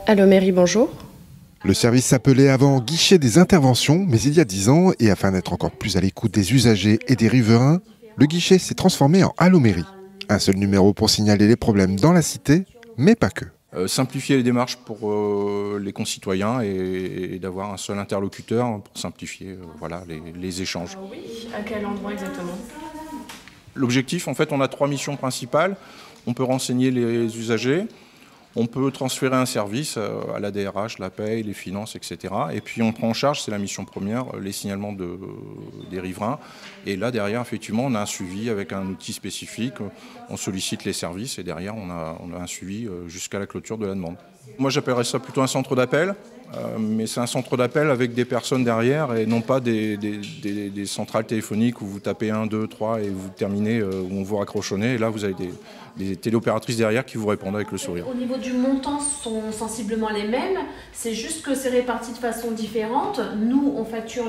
Allô mairie, bonjour. Le service s'appelait avant guichet des interventions, mais il y a 10 ans, et afin d'être encore plus à l'écoute des usagers et des riverains, le guichet s'est transformé en Allô mairie. Un seul numéro pour signaler les problèmes dans la cité, mais pas que. Simplifier les démarches pour les concitoyens et d'avoir un seul interlocuteur pour simplifier les échanges. Oui, à quel endroit exactement? L'objectif, en fait, on a 3 missions principales. On peut renseigner les usagers, on peut transférer un service à la DRH, la paye, les finances, etc. Et puis on prend en charge, c'est la mission première, les signalements des riverains. Et là, derrière, effectivement, on a un suivi avec un outil spécifique. On sollicite les services et derrière, on a un suivi jusqu'à la clôture de la demande. Moi, j'appellerais ça plutôt un centre d'appel. Mais c'est un centre d'appel avec des personnes derrière et non pas des centrales téléphoniques où vous tapez 1, 2, 3 et vous terminez, où on vous raccroche au nez. Et là, vous avez des téléopératrices derrière qui vous répondent avec le sourire. Au niveau du montant, sont sensiblement les mêmes. C'est juste que c'est réparti de façon différente. Nous, on facture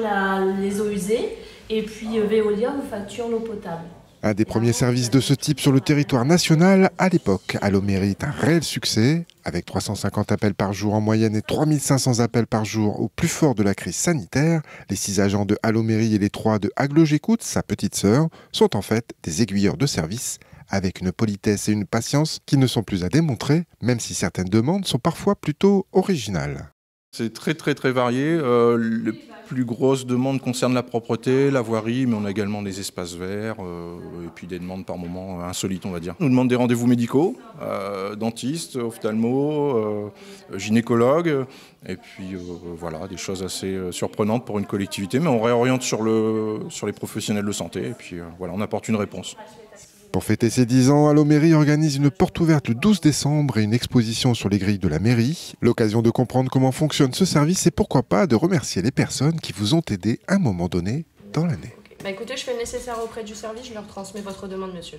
les eaux usées et puis Veolia vous facture l'eau potable. Un des premiers services de ce type sur le territoire national, à l'époque, Allô mairie est un réel succès. Avec 350 appels par jour en moyenne et 3500 appels par jour au plus fort de la crise sanitaire, les 6 agents de Allô mairie et les 3 de Aglo J'écoute, sa petite sœur, sont en fait des aiguilleurs de service, avec une politesse et une patience qui ne sont plus à démontrer, même si certaines demandes sont parfois plutôt originales. C'est très varié. Les plus grosses demandes concernent la propreté, la voirie, mais on a également des espaces verts et puis des demandes par moments insolites, on va dire. On nous demande des rendez-vous médicaux, dentistes, ophtalmo, gynécologues, et puis voilà, des choses assez surprenantes pour une collectivité, mais on réoriente sur les professionnels de santé, et puis voilà, on apporte une réponse. Pour fêter ses 10 ans, Allô mairie organise une porte ouverte le 12 décembre et une exposition sur les grilles de la mairie. L'occasion de comprendre comment fonctionne ce service et pourquoi pas de remercier les personnes qui vous ont aidé à un moment donné dans l'année. Écoutez, je fais le nécessaire auprès du service, je leur transmets votre demande, monsieur.